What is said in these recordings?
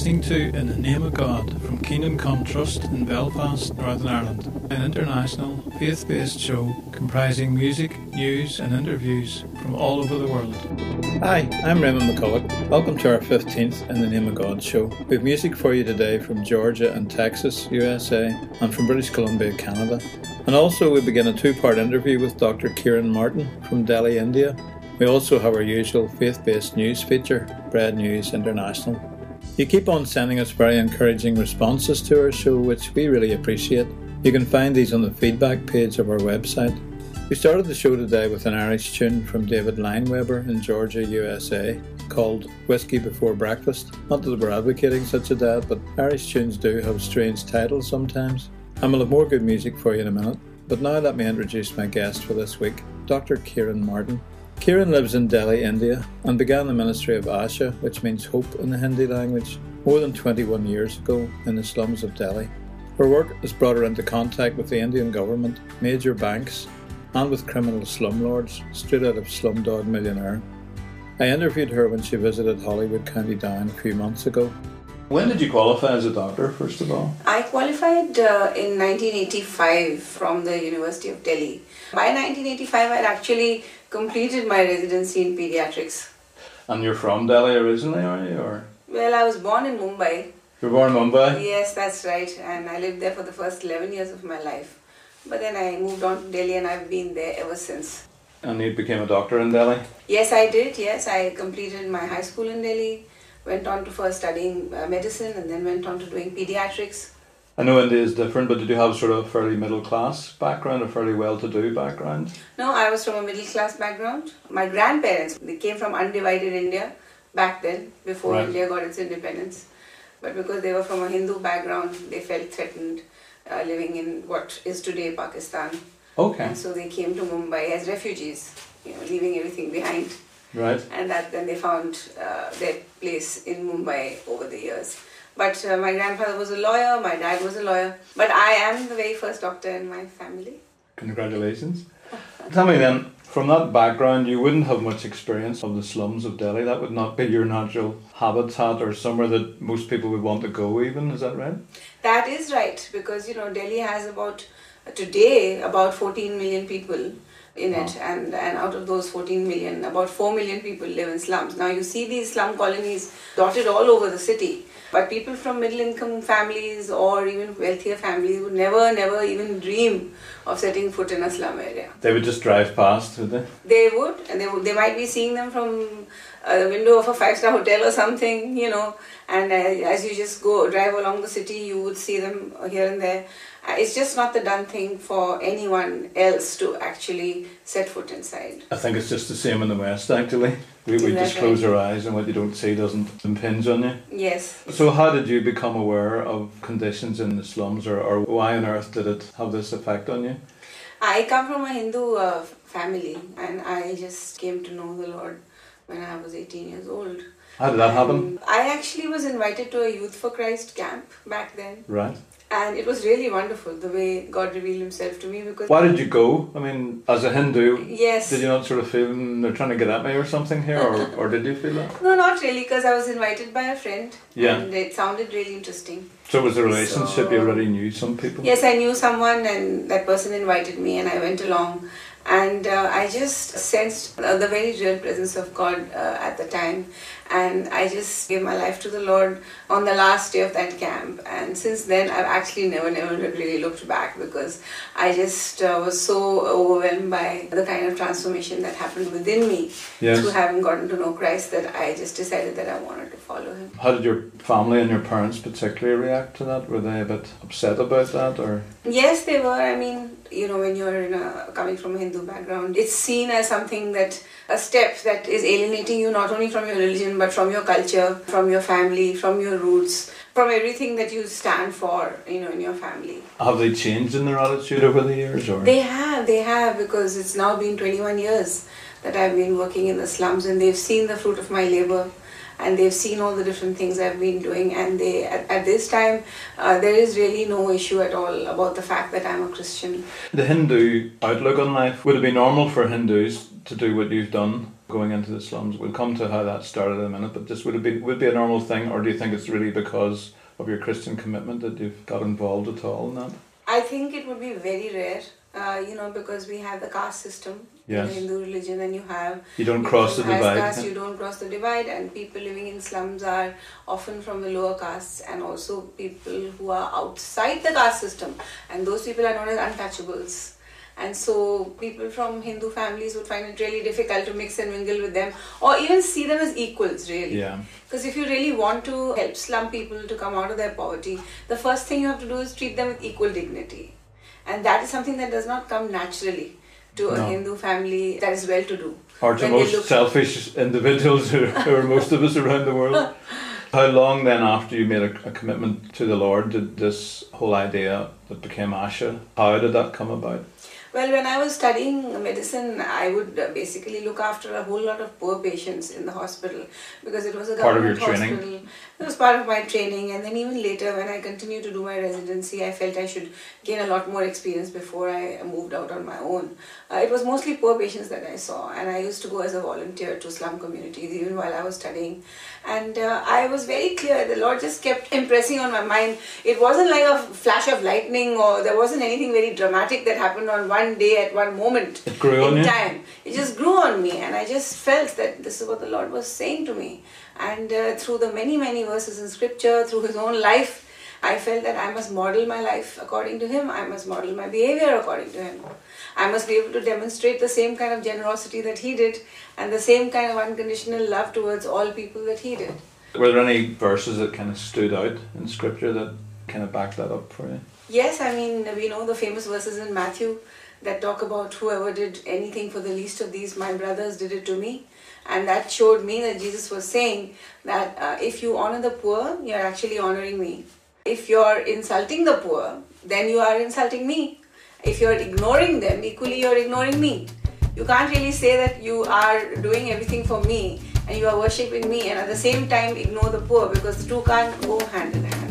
listening to In the Name of God from Kingdom Come Trust in Belfast, Northern Ireland, an international faith-based show comprising music, news and interviews from all over the world. Hi, I'm Raymond McCulloch. Welcome to our 15th In the Name of God show. We have music for you today from Georgia and Texas, USA, and from British Columbia, Canada. And also we begin a two-part interview with Dr. Kiran Martin from Delhi, India. We also have our usual faith-based news feature, Bread News International. You keep on sending us very encouraging responses to our show, which we really appreciate. You can find these on the feedback page of our website. We started the show today with an Irish tune from David Leinweber in Georgia, USA, called Whiskey Before Breakfast. Not that we're advocating such a diet, but Irish tunes do have strange titles sometimes. And we'll have more good music for you in a minute. But now let me introduce my guest for this week, Dr. Kiran Martin. Kiran lives in Delhi, India, and began the ministry of ASHA, which means hope in the Hindi language, more than 21 years ago in the slums of Delhi. Her work has brought her into contact with the Indian government, major banks, and with criminal slumlords, straight out of Slumdog Millionaire. I interviewed her when she visited Holywood, County Down, a few months ago. When did you qualify as a doctor, first of all? I qualified in 1985 from the University of Delhi. By 1985, I'd actually completed my residency in pediatrics. And you're from Delhi originally, are you? Or? Well, I was born in Mumbai. You were born in Mumbai? Yes, that's right. And I lived there for the first 11 years of my life. But then I moved on to Delhi and I've been there ever since. And you became a doctor in Delhi? Yes, I did. Yes, I completed my high school in Delhi. Went on to first studying medicine and then went on to doing pediatrics. I know India is different, but did you have sort of a fairly middle class background, a fairly well-to-do background? No, I was from a middle class background. My grandparents, they came from undivided India back then, before India got its independence. But because they were from a Hindu background, they felt threatened living in what is today Pakistan. Okay. And so they came to Mumbai as refugees, leaving everything behind. Right. And then they found their place in Mumbai over the years. But my grandfather was a lawyer, my dad was a lawyer. But I am the very first doctor in my family. Congratulations. Tell me then, from that background, you wouldn't have much experience of the slums of Delhi. That would not be your natural habitat or somewhere that most people would want to go even, is that right? That is right, because Delhi has today about 14 million people in it, and out of those 14 million, about 4 million people live in slums. Now you see these slum colonies dotted all over the city, but people from middle income families or even wealthier families would never even dream of setting foot in a slum area. They would just drive past, would they? They would, and they might be seeing them from the window of a 5-star hotel or something, and as you just drive along the city, you would see them here and there. It's just not the done thing for anyone else to actually set foot inside. I think it's just the same in the West, actually. We just close our eyes and what you don't see doesn't impinge on you. Yes. So how did you become aware of conditions in the slums, or why on earth did it have this effect on you? I come from a Hindu family, and I just came to know the Lord when I was 18 years old. How did that happen? I actually was invited to a Youth for Christ camp back then. Right. And it was really wonderful the way God revealed himself to me. Because why did you go? I mean, as a Hindu, yes. Did you not sort of feel they're trying to get at me or something here, or did you feel that? No, not really, because I was invited by a friend. Yeah. And it sounded really interesting. So it was a relationship, you already knew some people? Yes, I knew someone, and that person invited me and I went along. And I just sensed the very real presence of God at the time. And I just gave my life to the Lord on the last day of that camp. And since then, I've actually never really looked back, because I just was so overwhelmed by the kind of transformation that happened within me through having gotten to know Christ, that I just decided that I wanted to follow Him. How did your family and your parents particularly react to that? Were they a bit upset about that, or? Yes, they were. I mean, when you're coming from a Hindu background, it's seen as something a step that is alienating you not only from your religion, but from your culture, from your family, from your roots, from everything that you stand for, in your family. Have they changed in their attitude over the years, or? They have, because it's now been 21 years that I've been working in the slums, and they've seen the fruit of my labor. And they've seen all the different things I've been doing, and at this time, there is really no issue at all about the fact that I'm a Christian. The Hindu outlook on life, would it be normal for Hindus to do what you've done? going into the slums. We'll come to how that started in a minute, but just would it be a normal thing, or do you think it's really because of your Christian commitment that you've got involved at all in that? I think it would be very rare, because we have the caste system in the Hindu religion, and you don't cross the divide. Caste, you don't cross the divide, and people living in slums are often from the lower castes, and also people who are outside the caste system, and those people are known as untouchables. And so people from Hindu families would find it really difficult to mix and mingle with them, or even see them as equals, really. Yeah. Because if you really want to help slum people to come out of their poverty, the first thing you have to do is treat them with equal dignity. And that is something that does not come naturally to a Hindu family that is well-to-do. Or to most selfish individuals who are most of us around the world. How long then after you made a commitment to the Lord did this whole idea that became ASHA, how did that come about? Well, when I was studying medicine, I would basically look after a whole lot of poor patients in the hospital, because it was a government hospital. It was part of my training, and then even later when I continued to do my residency, I felt I should gain a lot more experience before I moved out on my own. It was mostly poor patients that I saw, and I used to go as a volunteer to slum communities even while I was studying. And I was very clear, the Lord just kept impressing on my mind. It wasn't like a flash of lightning, or there wasn't anything very dramatic that happened on one day at one moment in time. It just grew on me, and I just felt that this is what the Lord was saying to me. And through the many verses in scripture, through his own life, I felt that I must model my life according to him. I must model my behavior according to him. I must be able to demonstrate the same kind of generosity that he did, and the same kind of unconditional love towards all people that he did. Were there any verses that kind of stood out in scripture that kind of backed that up for you? Yes, I mean, we know the famous verses in Matthew that talk about whoever did anything for the least of these, my brothers, did it to me. And that showed me that Jesus was saying that if you honor the poor, you're actually honoring me. If you're insulting the poor, then you are insulting me. If you're ignoring them, equally you're ignoring me. You can't really say that you are doing everything for me and you are worshipping me and at the same time ignore the poor, because the two can't go hand in hand.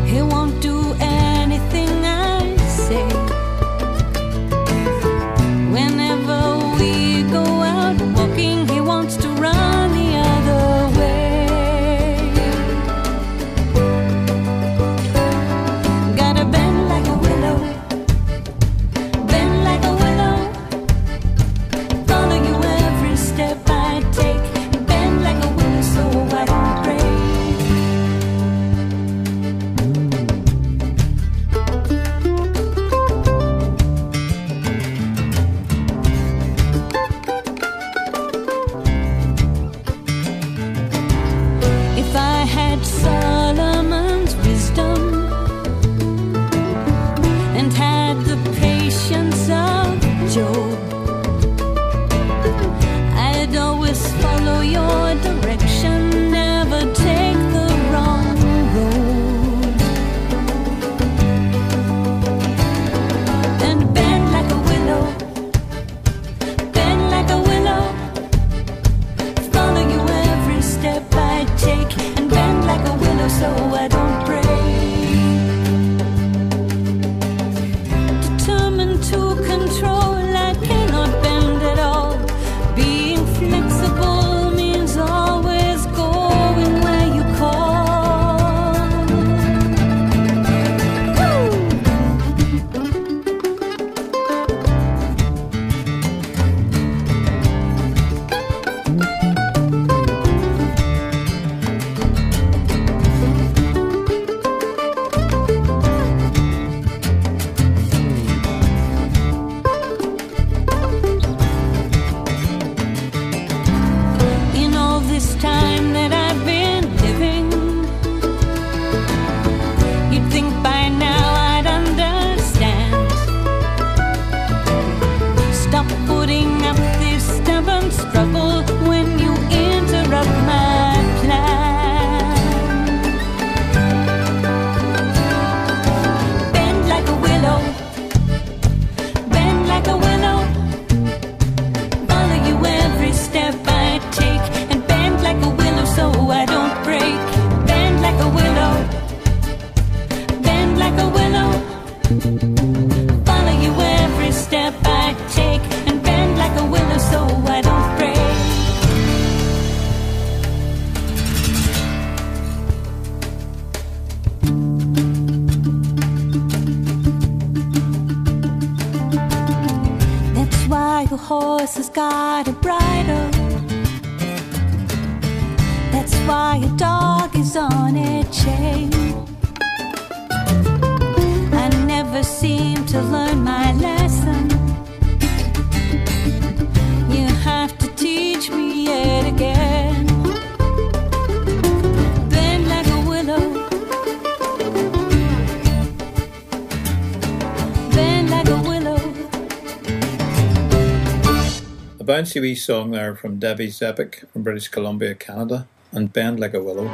He won't do anything I say. Whenever we like a willow. Follow you every step I take, and bend like a willow so I don't break. That's why a horse has got a bridle. That's why a dog is on a chain. I never seem to learn my lesson. You have to teach me it again. Bend like a willow. Bend like a willow. A bouncy wee song there from Debbie Zepick from British Columbia, Canada, and Bend Like a Willow.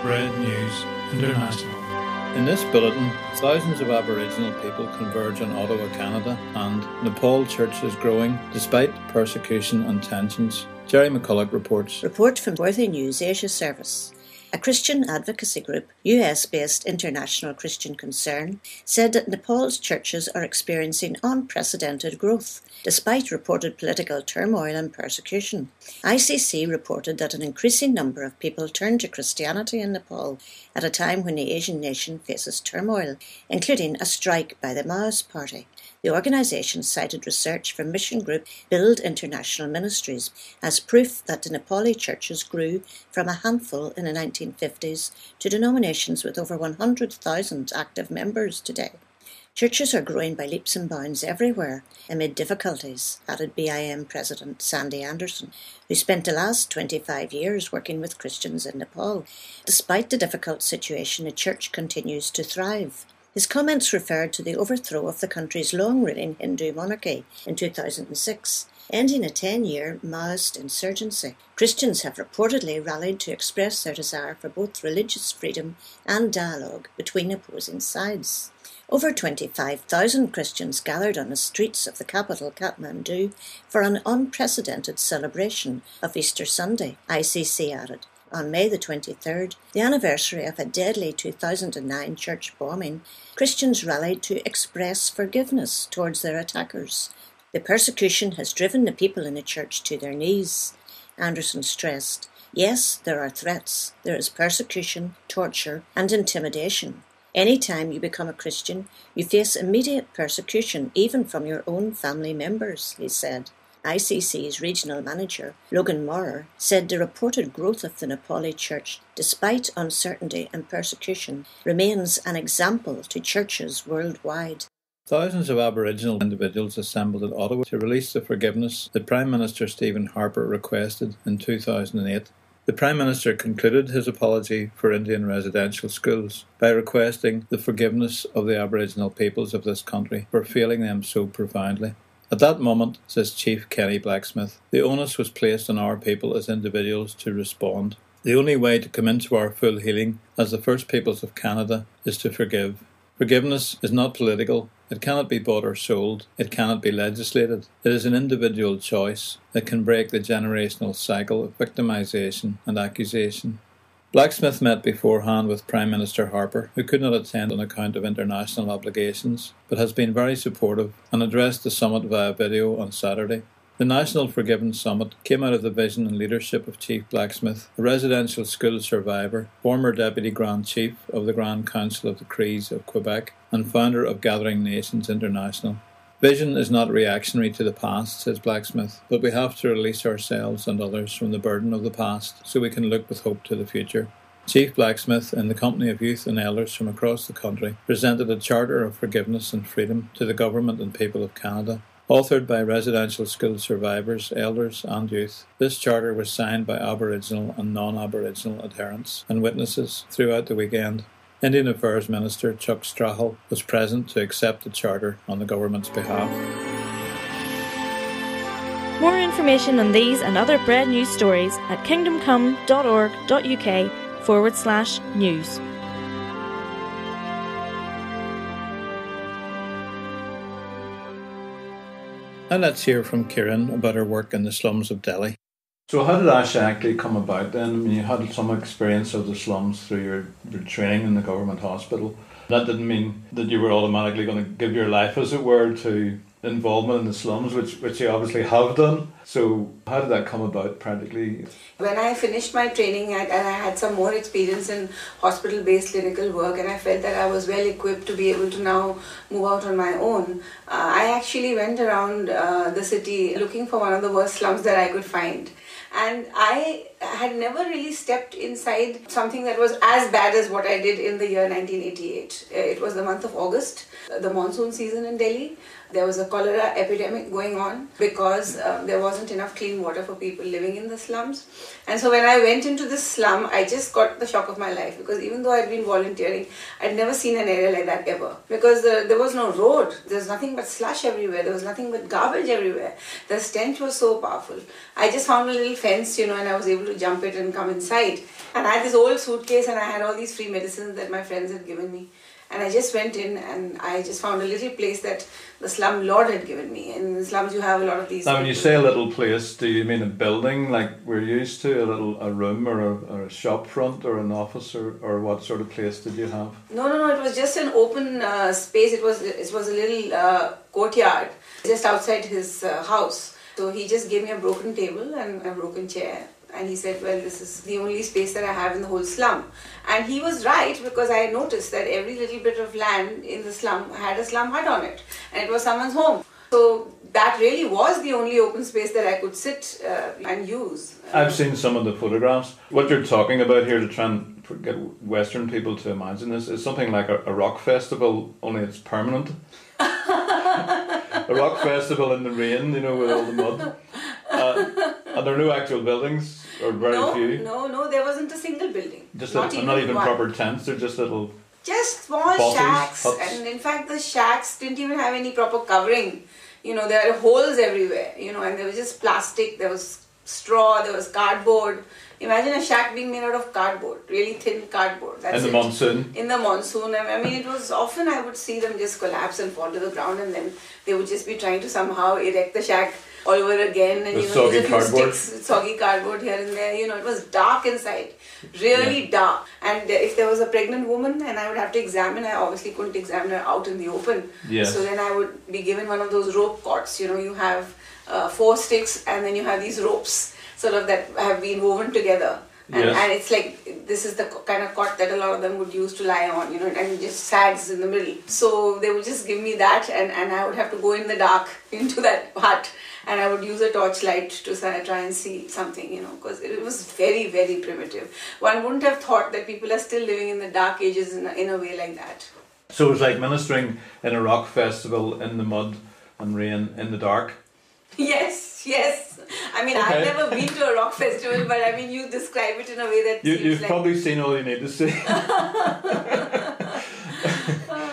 Red News International. In this bulletin, thousands of Aboriginal people converge on Ottawa, Canada, and Nepal churches growing despite persecution and tensions. Jerry McCulloch reports. Report from Worthy News Asia Service. A Christian advocacy group, US-based International Christian Concern, said that Nepal's churches are experiencing unprecedented growth, despite reported political turmoil and persecution. ICC reported that an increasing number of people turn to Christianity in Nepal at a time when the Asian nation faces turmoil, including a strike by the Maoist Party. The organisation cited research from mission group Build International Ministries as proof that the Nepali churches grew from a handful in the 1950s to denominations with over 100,000 active members today. Churches are growing by leaps and bounds everywhere amid difficulties, added BIM President Sandy Anderson, who spent the last 25 years working with Christians in Nepal. Despite the difficult situation, the church continues to thrive. His comments referred to the overthrow of the country's long-reigning Hindu monarchy in 2006, ending a 10-year Maoist insurgency. Christians have reportedly rallied to express their desire for both religious freedom and dialogue between opposing sides. Over 25,000 Christians gathered on the streets of the capital, Kathmandu, for an unprecedented celebration of Easter Sunday, ICC added. On May the 23rd, the anniversary of a deadly 2009 church bombing, Christians rallied to express forgiveness towards their attackers. The persecution has driven the people in the church to their knees, Anderson stressed. Yes, there are threats. There is persecution, torture, and intimidation. Any time you become a Christian, you face immediate persecution, even from your own family members, he said. ICC's regional manager, Logan Maurer, said the reported growth of the Nepali church, despite uncertainty and persecution, remains an example to churches worldwide. Thousands of Aboriginal individuals assembled in Ottawa to release the forgiveness that Prime Minister Stephen Harper requested in 2008. The Prime Minister concluded his apology for Indian residential schools by requesting the forgiveness of the Aboriginal peoples of this country for failing them so profoundly. At that moment, says Chief Kenny Blacksmith, the onus was placed on our people as individuals to respond. The only way to come into our full healing as the First Peoples of Canada is to forgive. Forgiveness is not political. It cannot be bought or sold. It cannot be legislated. It is an individual choice that can break the generational cycle of victimisation and accusation. Blacksmith met beforehand with Prime Minister Harper, who could not attend on account of international obligations, but has been very supportive and addressed the summit via video on Saturday. The National Forgiveness Summit came out of the vision and leadership of Chief Blacksmith, a residential school survivor, former Deputy Grand Chief of the Grand Council of the Crees of Quebec, and founder of Gathering Nations International. Vision is not reactionary to the past, says Blacksmith, but we have to release ourselves and others from the burden of the past so we can look with hope to the future. Chief Blacksmith, in the company of youth and elders from across the country, presented a Charter of Forgiveness and Freedom to the Government and people of Canada. Authored by residential school survivors, elders and youth, this charter was signed by Aboriginal and non-Aboriginal adherents and witnesses throughout the weekend. Indian Affairs Minister Chuck Strachel was present to accept the charter on the government's behalf. More information on these and other Bread News stories at kingdomcome.org.uk/news. And let's hear from Kiran about her work in the slums of Delhi. So how did ASHA actually come about then? I mean, you had some experience of the slums through your training in the government hospital. That didn't mean that you were automatically going to give your life, as it were, to involvement in the slums, which you obviously have done. So how did that come about practically? When I finished my training and I had some more experience in hospital-based clinical work, and I felt that I was well equipped to be able to now move out on my own, I actually went around the city looking for one of the worst slums that I could find. And I had never really stepped inside something that was as bad as what I did in the year 1988. It was the month of August, the monsoon season in Delhi. There was a cholera epidemic going on because there wasn't enough clean water for people living in the slums. And so when I went into this slum, I just got the shock of my life, because even though I'd been volunteering, I'd never seen an area like that ever. Because there was no road, there was nothing but slush everywhere, there was nothing but garbage everywhere. The stench was so powerful. I just found a little fence, and I was able to jump it and come inside. And I had this old suitcase and I had all these free medicines that my friends had given me. And I just went in and I just found a little place that the slum lord had given me. And in the slums you have a lot of these. Now when you say a little place, do you mean a building like we're used to, a room or a shop front or an office, or what sort of place did you have? No, it was just an open space. It was a little courtyard just outside his house. So he just gave me a broken table and a broken chair. And he said, well, this is the only space that I have in the whole slum. And he was right, because I noticed that every little bit of land in the slum had a slum hut on it. And it was someone's home. So that really was the only open space that I could sit and use. I've seen some of the photographs. What you're talking about here, to try and get Western people to imagine this, is something like a rock festival, only it's permanent. A rock festival in the rain, with all the mud. And there are no actual buildings, or very few. No, there wasn't a single building. Not even proper tents, they're just little... Just small shacks, huts. And in fact the shacks didn't even have any proper covering. There are holes everywhere, and there was just plastic, there was straw, there was cardboard. Imagine a shack being made out of cardboard, really thin cardboard. That's in the monsoon? In the monsoon. I mean, it was often I would see them just collapse and fall to the ground, and then they would just be trying to somehow erect the shack all over again. And soggy cardboard. Soggy cardboard here and there. It was dark inside, really dark. And if there was a pregnant woman and I would have to examine, I obviously couldn't examine her out in the open. Yes. So then I would be given one of those rope cots. You have 4 sticks and then you have these ropes sort of that have been woven together. And it's like, this is the kind of cot that a lot of them would use to lie on, and it just sags in the middle. So they would just give me that, and I would have to go in the dark into that hut, and I would use a torchlight to try and see something, because it was very, very primitive. One wouldn't have thought that people are still living in the dark ages in a way like that. So it was like ministering in a rock festival in the mud and rain in the dark? Yes. I mean, okay. I've never been to a rock festival, but I mean, you describe it in a way that you've probably seen all you need to see.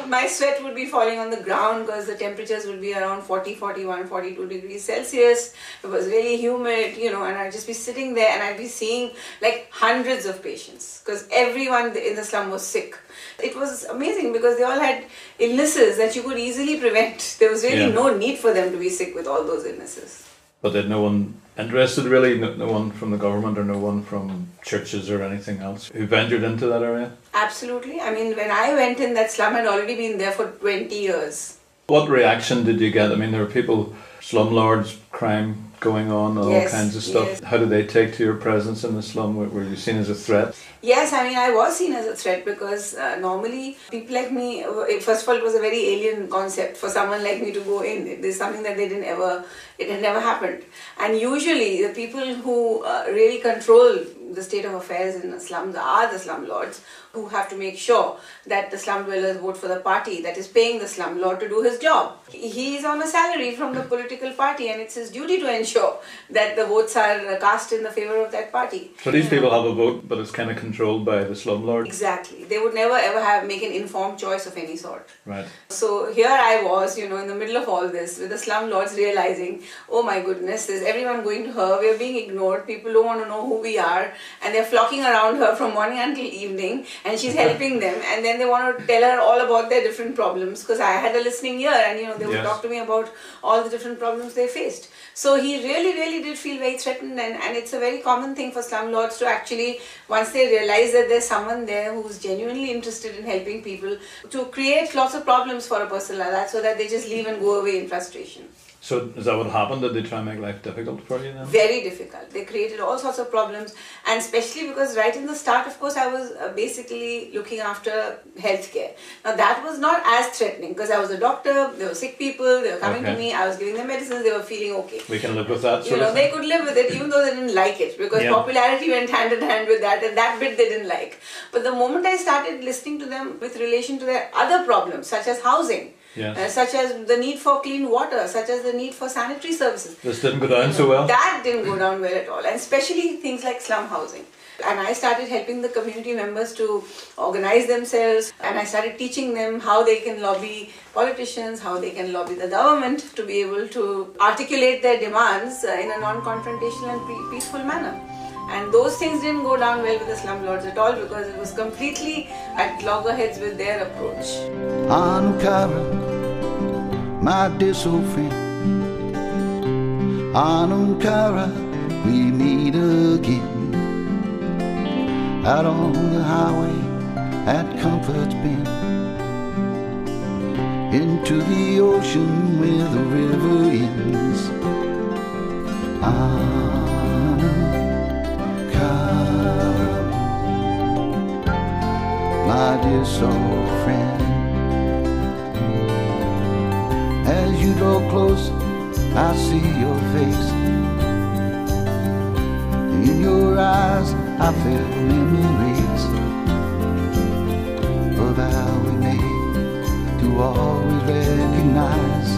My sweat would be falling on the ground because the temperatures would be around 40, 41, 42 degrees Celsius. It was really humid, and I'd just be sitting there and I'd be seeing like hundreds of patients because everyone in the slum was sick. It was amazing because they all had illnesses that you could easily prevent. There was really no need for them to be sick with all those illnesses. But there's no one interested really? No one from the government or no one from churches or anything else who ventured into that area? Absolutely. I mean, when I went in, that slum had already been there for 20 years. What reaction did you get? I mean, there were people, slumlords, crime going on, all kinds of stuff. Yes. How did they take to your presence in the slum? Were you seen as a threat? Yes, I mean, I was seen as a threat because normally people like me, first of all, it was a very alien concept for someone like me to go in. It is something that it had never happened. And usually the people who really control the state of affairs in the slums are the slumlords, who have to make sure that the slum dwellers vote for the party that is paying the slumlord to do his job. He is on a salary from the political party and it's his duty to ensure that the votes are cast in the favour of that party. So these people have a vote, but it's kind of controlled by the slumlord? Exactly. They would never ever make an informed choice of any sort. Right. So here I was, in the middle of all this with the slumlords realising, oh my goodness, there's everyone going to her, we're being ignored, people don't want to know who we are and they're flocking around her from morning until evening and she's helping them, and then they want to tell her all about their different problems, because I had a listening ear, and they would talk to me about all the different problems they faced. So he really did feel very threatened, and it's a very common thing for slumlords to actually, once they realize that there's someone there who's genuinely interested in helping people, to create lots of problems for a person like that, so that they just leave and go away in frustration. So is that what happened? Did they try and make life difficult for you then? Very difficult. They created all sorts of problems, and especially because right in the start, of course, I was basically looking after healthcare. Now that was not as threatening, because I was a doctor, there were sick people, they were coming to me, I was giving them medicines, they were feeling okay. We can live with that they could live with it, even though they didn't like it, because popularity went hand in hand with that, and that bit they didn't like. But the moment I started listening to them with relation to their other problems, such as housing, such as the need for clean water, such as the need for sanitary services. This didn't go down so well? That didn't go down well at all, and especially things like slum housing. And I started helping the community members to organize themselves, and I started teaching them how they can lobby politicians, how they can lobby the government to be able to articulate their demands in a non-confrontational and peaceful manner. And those things didn't go down well with the slumlords at all, because it was completely at loggerheads with their approach. Anam, Cara, my dear soul friend. Anam, Cara, we meet again. Out on the highway at Comfort's Bend, into the ocean where the river ends. My dear soul friend, as you draw close, I see your face. In your eyes, I feel memories of how we made to always recognize.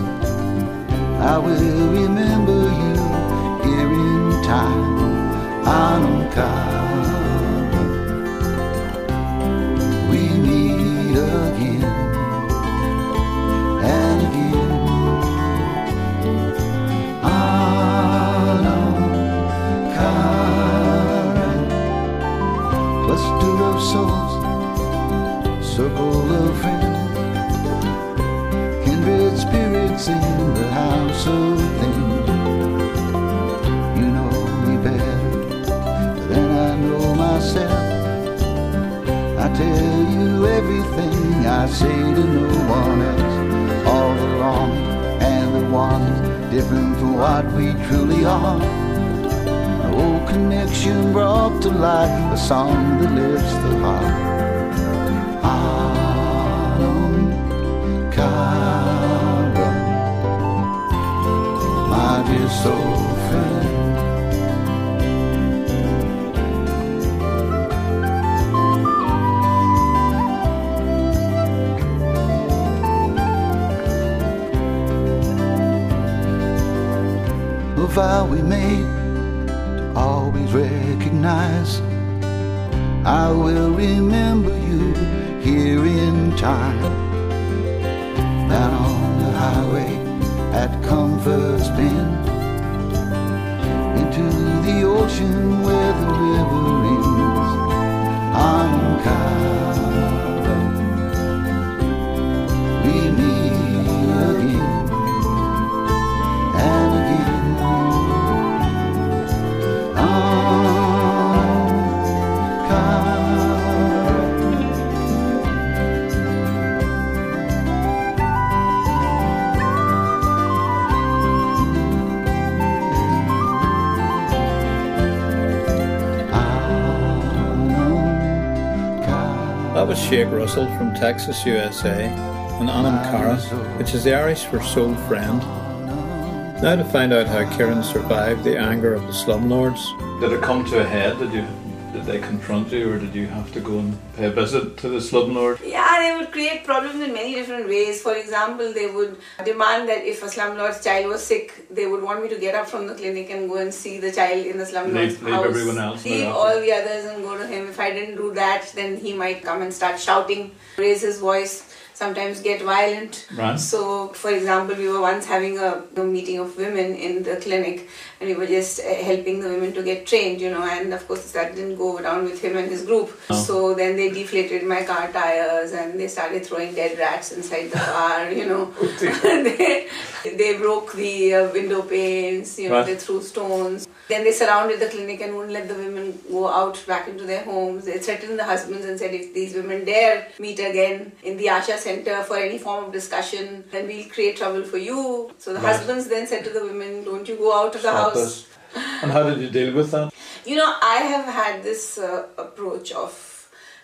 I will remember you here in time. Anam, Cara. Again and again. Anam, Cara, cluster of souls, circle of friends, kindred spirits in the house of things. You know me better than I know myself. I tell you everything I say to no one else. All the wrong and the ones different from what we truly are. An old connection brought to life, a song that lifts the heart. Anam, Cara, my dear soul friend. Vow we made to always recognize. I will remember you here in time. Down on the highway at Comfort's Bend, into the ocean where the river ends. Anam, Cara, we meet again and again. That was Shake Russell from Texas, USA, and Anam, Cara, which is the Irish for soul friend. Now to find out how Kiran survived the anger of the slumlords. Did it come to a head? Did they confront you, or did you have to go and pay a visit to the slumlord? Yeah, they would create problems in many different ways. For example, they would demand that if a slumlord's child was sick, they would want me to get up from the clinic and go and see the child in the slumlord's house. Leave everyone else. Leave all the others and go to him. If I didn't do that, then he might come and start shouting, raise his voice. sometimes get violent. Right. So, for example, we were once having a meeting of women in the clinic, and we were just helping the women to get trained, and of course that didn't go down with him and his group. Oh. So then they deflated my car tires and they started throwing dead rats inside the car, they broke the window panes, Right. They threw stones. Then they surrounded the clinic and wouldn't let the women go out back into their homes. They threatened the husbands and said, if these women dare meet again in the ASHA center for any form of discussion, then we'll create trouble for you. So the Right. husbands then said to the women, don't you go out of the Stop house. this. And how did you deal with that? I have had this approach of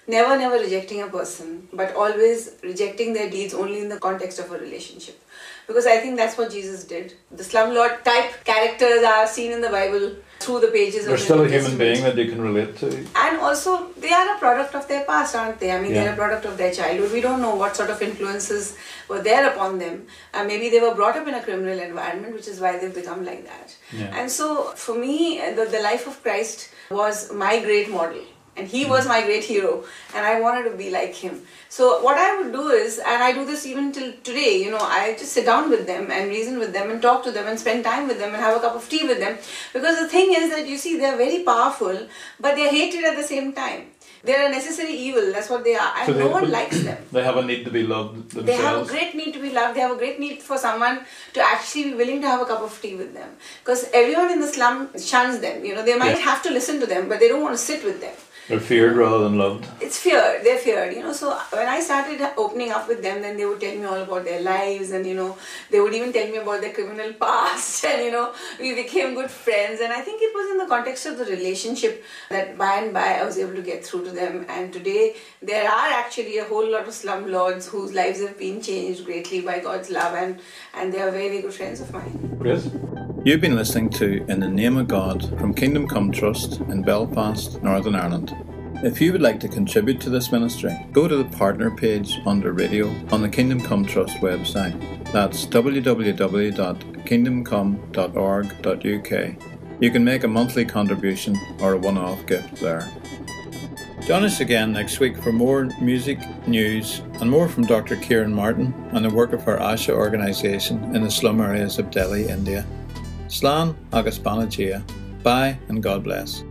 never rejecting a person, but always rejecting their deeds only in the context of a relationship. Because I think that's what Jesus did. The slumlord type characters are seen in the Bible through the pages They're of the still New a human Testament. being that you can relate to. And also, they are a product of their past, aren't they? I mean, Yeah. they're a product of their childhood. We don't know what sort of influences were there upon them. Maybe they were brought up in a criminal environment, which is why they've become like that. Yeah. And so, for me, the life of Christ was my great model. And he was my great hero. And I wanted to be like him. So what I would do is, and I do this even till today, I just sit down with them and reason with them and talk to them and spend time with them and have a cup of tea with them. Because the thing is that, they're very powerful, but they're hated at the same time. They're a necessary evil, that's what they are. And So no one likes them. They have a need to be loved themselves. They have a great need to be loved. They have a great need for someone to actually be willing to have a cup of tea with them. Because everyone in the slum shuns them. They might have to listen to them, but they don't want to sit with them. They're feared rather than loved. It's fear. They're feared. So when I started opening up with them, then they would tell me all about their lives, and they would even tell me about their criminal past, and we became good friends. And I think it was in the context of the relationship that by and by I was able to get through to them. And today there are actually a whole lot of slumlords whose lives have been changed greatly by God's love, and they are very good friends of mine. Yes. You've been listening to In the Name of God from Kingdom Come Trust in Belfast, Northern Ireland. If you would like to contribute to this ministry, go to the partner page under radio on the Kingdom Come Trust website. That's www.kingdomcome.org.uk. You can make a monthly contribution or a one-off gift there. Join us again next week for more music, news and more from Dr. Kiran Martin and the work of our ASHA organisation in the slum areas of Delhi, India. Slán agus Banagia. Bye and God bless.